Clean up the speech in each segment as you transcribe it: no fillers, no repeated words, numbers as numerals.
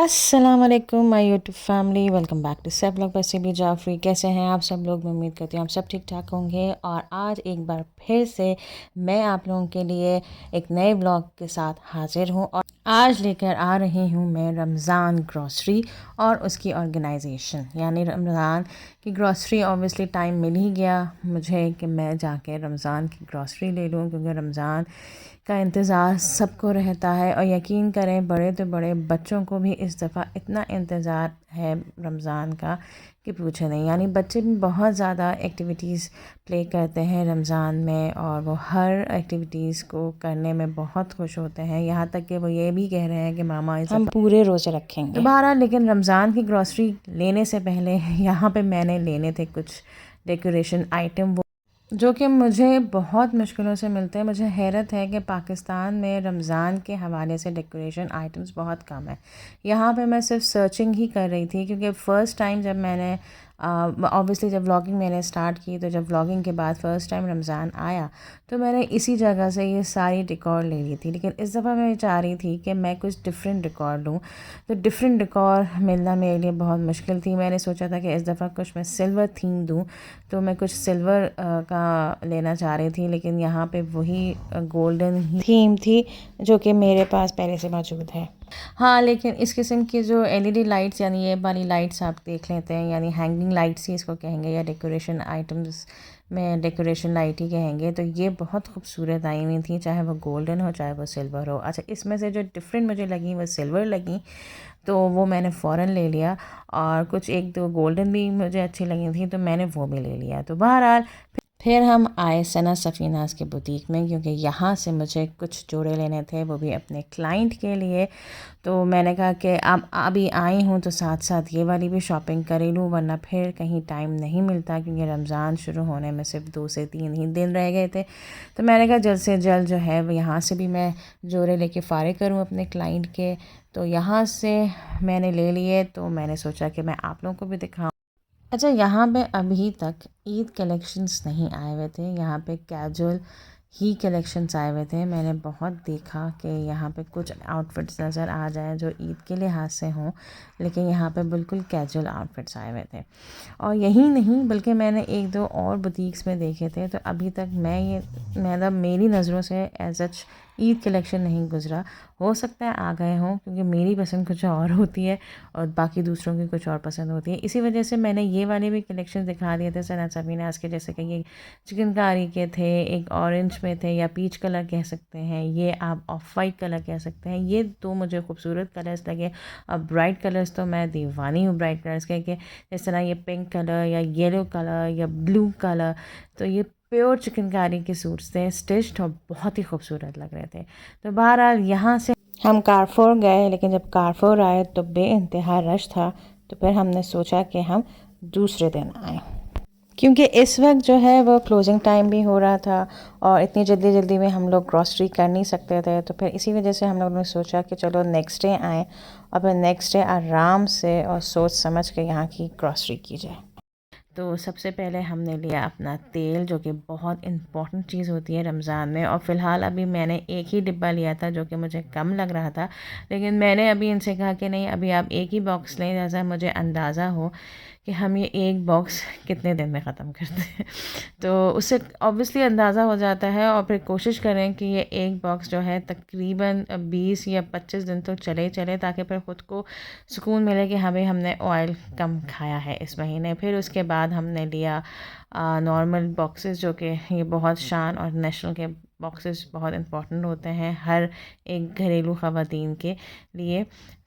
अस्सलाम वालेकुम my YouTube family, welcome back to सब लोग बस भी जाफरी। कैसे हैं आप सब लोग? मैं उम्मीद करती हूँ आप सब ठीक ठाक होंगे। और आज एक बार फिर से मैं आप लोगों के लिए एक नए ब्लॉग के साथ हाजिर हूँ। और आज लेकर आ रही हूँ मैं रमज़ान ग्रॉसरी और उसकी ऑर्गेनाइजेशन, यानी रमज़ान की ग्रॉसरी। ऑब्वियसली टाइम मिल ही गया मुझे कि मैं जाके रमज़ान की ग्रॉसरी ले लूँ, क्योंकि रमज़ान का इंतज़ार सबको रहता है। और यकीन करें, बड़े तो बड़े, बच्चों को भी इस दफ़ा इतना इंतज़ार है रमज़ान का कि पूछे नहीं। यानी बच्चे भी बहुत ज़्यादा एक्टिविटीज़ प्ले करते हैं रमज़ान में, और वो हर एक्टिविटीज़ को करने में बहुत खुश होते हैं। यहाँ तक कि वो ये भी कह रहे हैं कि मामा इस हम पूरे रोज़े रखेंगे। तो बहरहाल, लेकिन रमज़ान की ग्रॉसरी लेने से पहले यहाँ पे मैंने लेने थे कुछ डेकोरेशन आइटम, जो कि मुझे बहुत मुश्किलों से मिलते हैं। मुझे हैरत है कि पाकिस्तान में रमज़ान के हवाले से डेकोरेशन आइटम्स बहुत कम है। यहाँ पे मैं सिर्फ सर्चिंग ही कर रही थी, क्योंकि फ़र्स्ट टाइम जब मैंने ऑब्वियसली जब व्लॉगिंग मैंने स्टार्ट की, तो जब व्लॉगिंग के बाद फ़र्स्ट टाइम रमज़ान आया तो मैंने इसी जगह से ये सारी डेकोर ले ली थी। लेकिन इस दफ़ा मैं चाह रही थी कि मैं कुछ डिफरेंट डेकोर लूँ, तो डिफरेंट डेकोर मिलना मेरे लिए बहुत मुश्किल थी। मैंने सोचा था कि इस दफ़ा कुछ मैं सिल्वर थीम दूँ, तो मैं कुछ सिल्वर का लेना चाह रही थी। लेकिन यहाँ पे वही गोल्डन ही थीम थी जो कि मेरे पास पहले से मौजूद है। हाँ, लेकिन इस किस्म की जो एलईडी लाइट्स, यानी ये वाली लाइट्स आप देख लेते हैं, यानी हैंगिंग लाइट्स ही इसको कहेंगे, या डेकोरेशन आइटम्स में डेकोरेशन लाइट ही कहेंगे, तो ये बहुत खूबसूरत आई हुई थी, चाहे वो गोल्डन हो चाहे वो सिल्वर हो। अच्छा, इसमें से जो डिफरेंट मुझे लगी वो सिल्वर लगी, तो वो मैंने फ़ौरन ले लिया। और कुछ एक दो गोल्डन भी मुझे अच्छी लगी थी, तो मैंने वो भी ले लिया। तो बहरहाल फिर हम आए सना सफ़ीनाज़ के बुटीक में, क्योंकि यहाँ से मुझे कुछ जोड़े लेने थे, वो भी अपने क्लाइंट के लिए। तो मैंने कहा कि अब अभी आई हूँ तो साथ साथ ये वाली भी शॉपिंग कर ही लूँ, वरना फिर कहीं टाइम नहीं मिलता, क्योंकि रमज़ान शुरू होने में सिर्फ 2 से 3 ही दिन रह गए थे। तो मैंने कहा जल्द से जल्द जो है वो यहाँ से भी मैं जोड़े लेके फ़ारिग करूँ अपने क्लाइंट के। तो यहाँ से मैंने ले लिए, तो मैंने सोचा कि मैं आप लोगों को भी दिखाऊँ। अच्छा, यहाँ पे अभी तक ईद कलेक्शंस नहीं आए हुए थे, यहाँ पे कैजुअल ही कलेक्शंस आए हुए थे। मैंने बहुत देखा कि यहाँ पे कुछ आउटफिट्स नज़र आ जाए जो ईद के लिहाज से हों, लेकिन यहाँ पे बिल्कुल कैजुअल आउटफिट्स आए हुए थे। और यही नहीं, बल्कि मैंने एक दो और बुटीक्स में देखे थे। तो अभी तक मतलब मेरी नज़रों से एज सच ईद कलेक्शन नहीं गुजरा। हो सकता है आ गए हों, क्योंकि मेरी पसंद कुछ और होती है और बाकी दूसरों की कुछ और पसंद होती है। इसी वजह से मैंने ये वाले भी कलेक्शन दिखा दिए थे सना सफ़ीनाज़ के, जैसे कि ये चिकनकारी के थे, एक ऑरेंज में थे, या पीच कलर कह सकते हैं, ये आप ऑफ वाइट कलर कह सकते हैं। ये दो मुझे खूबसूरत कलर्स लगे। अब ब्राइट कलर्स तो मैं दीवानी हूँ ब्राइट कलर्स के, कि जिस तरह ये पिंक कलर या येलो कलर या ब्लू कलर। तो ये प्योर चिकनकारी के सूट्स थे, स्टिच्ड, और बहुत ही खूबसूरत लग रहे थे। तो बहरहाल यहाँ से हम कारफोर गए, लेकिन जब कारफोर आए तो बेइंतहा रश था। तो फिर हमने सोचा कि हम दूसरे दिन आएँ, क्योंकि इस वक्त जो है वो क्लोजिंग टाइम भी हो रहा था, और इतनी जल्दी जल्दी में हम लोग ग्रॉसरी कर नहीं सकते थे। तो फिर इसी वजह से हम लोगों ने सोचा कि चलो नेक्स्ट डे आएँ, और फिर नेक्स्ट डे आराम से और सोच समझ के यहाँ की ग्रॉसरी की जाए। तो सबसे पहले हमने लिया अपना तेल, जो कि बहुत इम्पॉर्टेंट चीज़ होती है रमज़ान में। और फ़िलहाल अभी मैंने एक ही डिब्बा लिया था, जो कि मुझे कम लग रहा था, लेकिन मैंने अभी इनसे कहा कि नहीं, अभी आप एक ही बॉक्स लें, जैसा मुझे अंदाज़ा हो कि हम ये एक बॉक्स कितने दिन में ख़त्म करते हैं। तो उससे ऑब्वियसली अंदाज़ा हो जाता है। और फिर कोशिश करें कि ये एक बॉक्स जो है तकरीबन 20 या 25 दिन तो चले चले, ताकि फिर ख़ुद को सुकून मिले कि हमें हमने ऑयल कम खाया है इस महीने। फिर उसके बाद हमने लिया नॉर्मल बॉक्सेस, जो कि ये बहुत शान और नेशनल के बॉक्सेस बहुत इम्पॉर्टेंट होते हैं हर एक घरेलू ख़वातीन के लिए।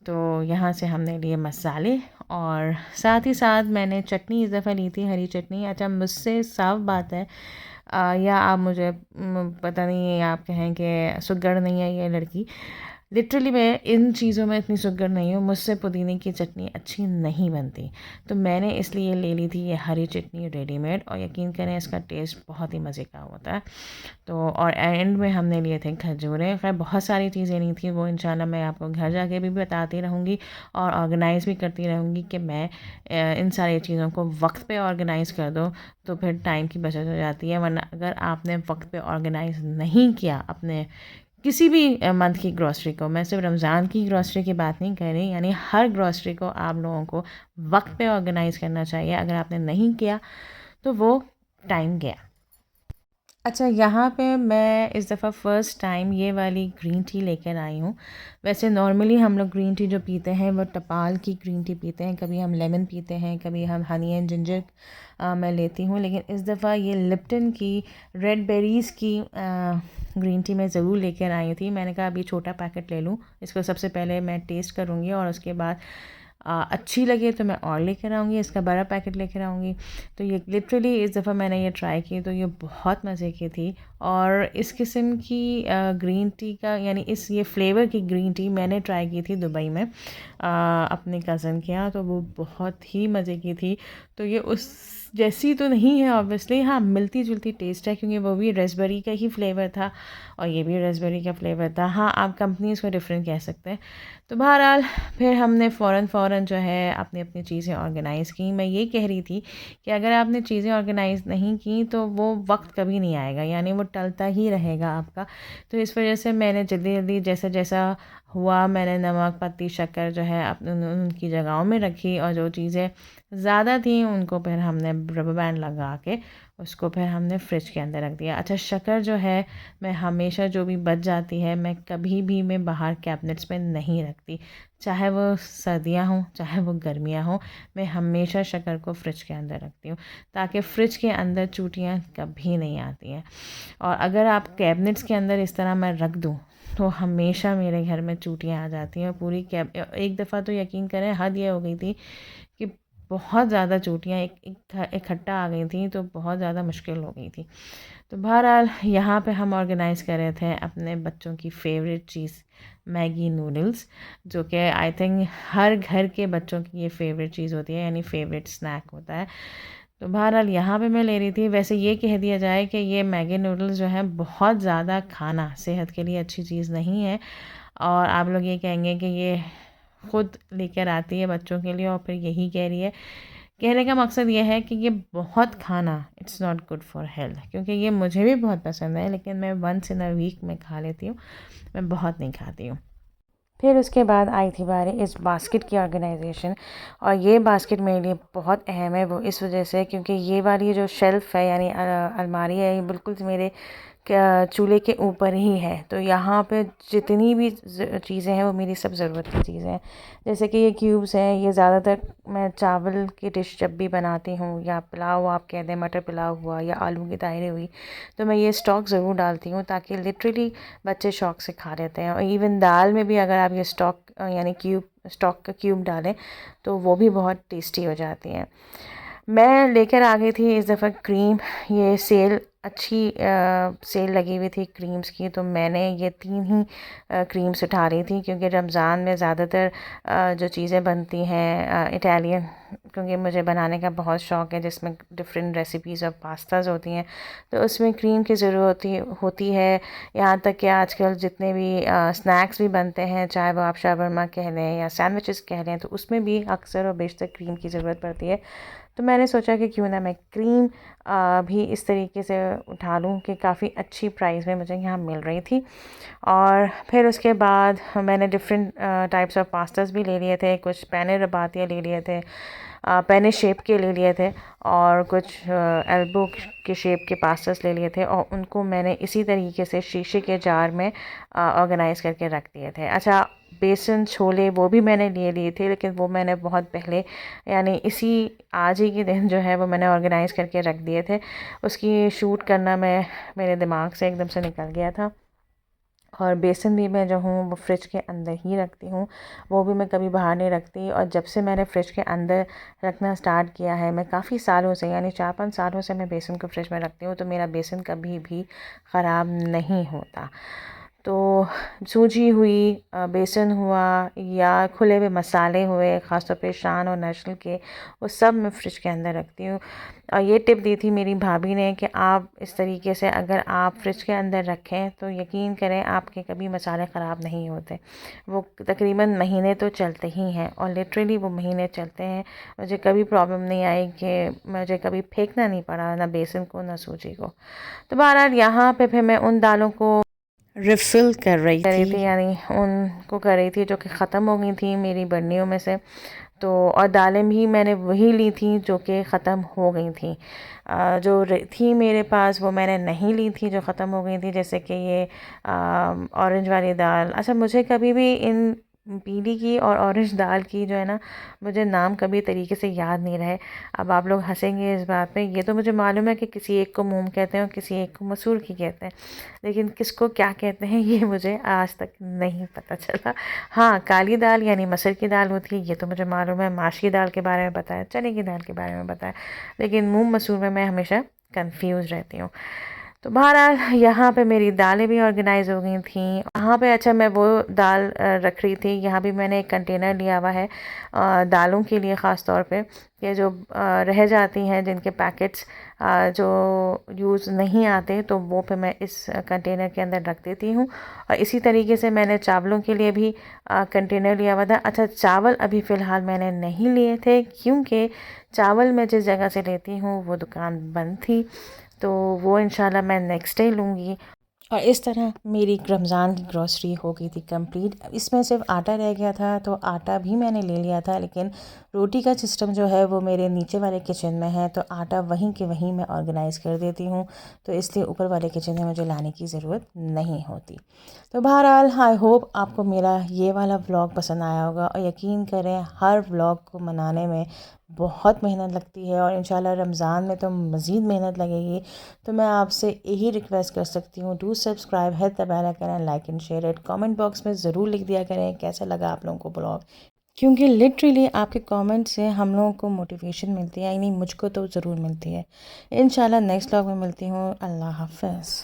तो यहाँ से हमने लिए मसाले, और साथ ही साथ मैंने चटनी इस दफ़ा ली थी, हरी चटनी। अच्छा, मुझसे साफ बात है, या आप मुझे पता नहीं है, आप कहें कि सुगड़ नहीं है ये लड़की, लिटरली मैं इन चीज़ों में इतनी सुगर नहीं हूँ, मुझसे पुदीने की चटनी अच्छी नहीं बनती। तो मैंने इसलिए ले ली थी ये हरी चटनी रेडीमेड, और यकीन करें इसका टेस्ट बहुत ही मज़े का होता है। तो और एंड में हमने लिए थे खजूरें। खैर बहुत सारी चीज़ें नहीं थी, वो इंशाल्लाह मैं आपको घर जाके भी बताती रहूँगी और ऑर्गेनाइज़ भी करती रहूँगी कि मैं इन सारी चीज़ों को वक्त पे ऑर्गेनाइज़ कर दूँ, तो फिर टाइम की बचत हो जाती है। वरना अगर आपने वक्त पे ऑर्गेनाइज़ नहीं किया अपने किसी भी मंथ की ग्रॉसरी को, मैं सिर्फ रमज़ान की ग्रॉसरी की बात नहीं कर रही, यानी हर ग्रॉसरी को आप लोगों को वक्त पे ऑर्गेनाइज़ करना चाहिए। अगर आपने नहीं किया तो वो टाइम गया। अच्छा, यहाँ पे मैं इस दफ़ा फ़र्स्ट टाइम ये वाली ग्रीन टी लेकर आई हूँ। वैसे नॉर्मली हम लोग ग्रीन टी जो पीते हैं वो टपाल की ग्रीन टी पीते हैं, कभी हम लेमन पीते हैं, कभी हम हनी एंड जिंजर मैं लेती हूँ। लेकिन इस दफ़ा ये लिप्टन की रेड बेरीज़ की ग्रीन टी मैं ज़रूर लेकर आई थी। मैंने कहा अभी छोटा पैकेट ले लूँ, इसको सबसे पहले मैं टेस्ट करूँगी और उसके बाद अच्छी लगे तो मैं और लेकर आऊँगी, इसका बड़ा पैकेट लेकर आऊँगी। तो ये लिटरली इस दफ़ा मैंने ये ट्राई की तो ये बहुत मज़े की थी। और इस किस्म की ग्रीन टी का, यानी इस ये फ्लेवर की ग्रीन टी मैंने ट्राई की थी दुबई में अपने कज़न के यहाँ, तो वो बहुत ही मज़े की थी। तो ये उस जैसी तो नहीं है ऑब्वियसली, हाँ मिलती जुलती टेस्ट है, क्योंकि वो भी रेसबेरी का ही फ्लेवर था और ये भी रेसबेरी का फ्लेवर था। हाँ, आप कंपनीज़ को डिफरेंट कह सकते हैं। तो बहरहाल फिर हमने फ़ौरन जो है अपनी अपनी चीज़ें ऑर्गेनाइज़ की। मैं ये कह रही थी कि अगर आपने चीज़ें ऑर्गेनाइज़ नहीं की तो वो वक्त कभी नहीं आएगा, यानी वो टलता ही रहेगा आपका। तो इस वजह से मैंने जल्दी जल्दी जैसा जैसा हुआ, मैंने नमक, पत्ती, शक्कर जो है अपने उनकी जगहों में रखी, और जो चीज़ें ज़्यादा थी उनको फिर हमने रबर बैंड लगा के उसको फिर हमने फ्रिज के अंदर रख दिया। अच्छा, शक्कर जो है मैं हमेशा जो भी बच जाती है मैं कभी भी मैं बाहर कैबिनेट्स में नहीं रखती, चाहे वो सर्दियाँ हों चाहे वो गर्मियाँ हों, मैं हमेशा शक्कर को फ्रिज के अंदर रखती हूँ ताकि फ्रिज के अंदर चूटियाँ कभी नहीं आती हैं। और अगर आप कैबिनेट्स के अंदर इस तरह मैं रख दूँ तो हमेशा मेरे घर में चूटियाँ आ जाती हैं। पूरी एक दफ़ा तो यकीन करें हद ये हो गई थी कि बहुत ज़्यादा चूटियाँ इकट्ठा आ गई थी, तो बहुत ज़्यादा मुश्किल हो गई थी। तो बहरहाल यहाँ पे हम ऑर्गेनाइज़ कर रहे थे अपने बच्चों की फ़ेवरेट चीज़, मैगी नूडल्स, जो कि आई थिंक हर घर के बच्चों की ये फ़ेवरेट चीज़ होती है, यानी फ़ेवरेट स्नैक होता है। तो बहरहाल यहाँ पे मैं ले रही थी। वैसे ये कह दिया जाए कि ये मैगी नूडल्स जो है बहुत ज़्यादा खाना सेहत के लिए अच्छी चीज़ नहीं है, और आप लोग ये कहेंगे कि ये खुद लेकर आती है बच्चों के लिए और फिर यही कह रही है। कहने का मकसद ये है कि ये बहुत खाना it's not good for health, क्योंकि ये मुझे भी बहुत पसंद है, लेकिन मैं वंस इन अ वीक में खा लेती हूँ, मैं बहुत नहीं खाती हूँ। फिर उसके बाद आई थी बारी इस बास्केट की ऑर्गेनाइजेशन, और ये बास्केट मेरे लिए बहुत अहम है। वो इस वजह से क्योंकि ये वाली जो शेल्फ़ है, यानी अलमारी है, ये बिल्कुल मेरे चूल्हे के ऊपर ही है। तो यहाँ पे जितनी भी चीज़ें हैं वो मेरी सब ज़रूरत की चीज़ें हैं। जैसे कि ये क्यूब्स हैं, ये ज़्यादातर मैं चावल की डिश जब भी बनाती हूँ, या पुलाव आप कह दें, मटर पुलाव हुआ या आलू की तायरे हुई, तो मैं ये स्टॉक ज़रूर डालती हूँ ताकि लिटरली बच्चे शौक़ से खा लेते हैं। और इवन दाल में भी अगर आप ये स्टॉक यानी स्टॉक का क्यूब डालें तो वो भी बहुत टेस्टी हो जाती हैं। मैं लेकर आ गई थी इस दफ़ा क्रीम। ये सेल अच्छी सेल लगी हुई थी क्रीम्स की, तो मैंने ये 3 ही क्रीम्स उठा रही थी, क्योंकि रमज़ान में ज़्यादातर जो चीज़ें बनती हैं इटालियन, क्योंकि मुझे बनाने का बहुत शौक़ है, जिसमें डिफरेंट रेसिपीज़ और पास्ताज होती हैं, तो उसमें क्रीम की ज़रूरत होती है। यहाँ तक कि आजकल जितने भी स्नैक्स भी बनते हैं, चाहे वो आप शावरमा कह लें या सैंडविचेस कह लें, तो उसमें भी अक्सर और बेशतर क्रीम की ज़रूरत पड़ती है। तो मैंने सोचा कि क्यों ना मैं क्रीम भी इस तरीके से उठा लूँ कि काफ़ी अच्छी प्राइस में मुझे यहाँ मिल रही थी। और फिर उसके बाद मैंने डिफरेंट टाइप्स ऑफ पास्तास भी ले लिए थे, कुछ पैने रबातिया ले लिए थे, पैने शेप के ले लिए थे, और कुछ एल्बो के शेप के पास्तास ले लिए थे, और उनको मैंने इसी तरीके से शीशे के जार में ऑर्गेनाइज़ करके रख दिए थे। अच्छा, बेसन छोले वो भी मैंने ले लिए थे, लेकिन वो मैंने बहुत पहले, यानी इसी आज ही के दिन जो है वो मैंने ऑर्गेनाइज़ करके रख दिए थे। उसकी शूट करना मेरे दिमाग से एकदम से निकल गया था। और बेसन भी मैं जो हूँ वो फ्रिज के अंदर ही रखती हूँ, वो भी मैं कभी बाहर नहीं रखती। और जब से मैंने फ्रिज के अंदर रखना स्टार्ट किया है, मैं काफ़ी सालों से, यानी 4-5 सालों से मैं बेसन को फ्रिज में रखती हूँ, तो मेरा बेसन कभी भी ख़राब नहीं होता। तो सूजी हुई, बेसन हुआ, या खुले हुए मसाले हुए, ख़ासतौर पे शान और नेशनल के, वो सब मैं फ्रिज के अंदर रखती हूँ। और ये टिप दी थी मेरी भाभी ने कि आप इस तरीके से अगर आप फ्रिज के अंदर रखें तो यकीन करें आपके कभी मसाले ख़राब नहीं होते। वो तकरीबन महीने तो चलते ही हैं, और लिटरली वो महीने चलते हैं। मुझे कभी प्रॉब्लम नहीं आई कि मुझे कभी फेंकना नहीं पड़ा, ना बेसन को ना सूजी को। तो बहरहाल यहाँ पे फिर मैं उन दालों को रिफ़िल कर रही थी, यानी उनको कर रही थी जो कि ख़त्म हो गई थी मेरी बर्नियों में से। तो और दालें भी मैंने वही ली थी जो कि ख़त्म हो गई थी। जो थी मेरे पास वो मैंने नहीं ली थी जो ख़त्म हो गई थी, जैसे कि ये ऑरेंज वाली दाल। अच्छा, मुझे कभी भी इन पीली की और ऑरेंज दाल की जो है ना, मुझे नाम कभी तरीके से याद नहीं रहे। अब आप लोग हंसेंगे इस बात पे। ये तो मुझे मालूम है कि किसी एक को मूंग कहते हैं और किसी एक को मसूर की कहते हैं, लेकिन किसको क्या कहते हैं ये मुझे आज तक नहीं पता चला। हाँ, काली दाल यानी मसूर की दाल होती है, ये तो मुझे मालूम है। माश की दाल के बारे में पता है, चने की दाल के बारे में पता है, लेकिन मूंग मसूर में मैं हमेशा कंफ्यूज रहती हूँ। तो बहरहाल यहाँ पे मेरी दालें भी ऑर्गेनाइज़ हो गई थी। यहाँ पे अच्छा, मैं वो दाल रख रही थी। यहाँ भी मैंने एक कंटेनर लिया हुआ है दालों के लिए, ख़ास तौर पे कि जो रह जाती हैं, जिनके पैकेट्स जो यूज़ नहीं आते, तो वो पे मैं इस कंटेनर के अंदर रख देती हूँ। और इसी तरीके से मैंने चावलों के लिए भी कंटेनर लिया हुआ था। अच्छा, चावल अभी फ़िलहाल मैंने नहीं लिए थे, क्योंकि चावल मैं जिस जगह से लेती हूँ वो दुकान बंद थी, तो वो इंशाल्लाह मैं नेक्स्ट डे लूँगी। और इस तरह मेरी रमज़ान की ग्रॉसरी हो गई थी कंप्लीट। इसमें सिर्फ आटा रह गया था, तो आटा भी मैंने ले लिया था, लेकिन रोटी का सिस्टम जो है वो मेरे नीचे वाले किचन में है, तो आटा वहीं के वहीं मैं ऑर्गेनाइज़ कर देती हूँ, तो इसलिए ऊपर वाले किचन में मुझे लाने की ज़रूरत नहीं होती। तो बहरहाल आई होप आपको मेरा ये वाला व्लॉग पसंद आया होगा, और यकीन करें हर व्लॉग को बनाने में बहुत मेहनत लगती है, और इंशाल्लाह रमज़ान में तो मज़ीद मेहनत लगेगी। तो मैं आपसे यही रिक्वेस्ट कर सकती हूँ, do subscribe, hit the bell icon and like and share it. Comment box में ज़रूर लिख दिया करें कैसा लगा आप लोगों को ब्लॉग, क्योंकि लिटरली आपके कमेंट से हम लोगों को मोटिवेशन मिलती है, यानी मुझको तो ज़रूर मिलती है। इंशाल्लाह नेक्स्ट व्लॉग में मिलती हूँ। अल्लाह हाफ़िज़।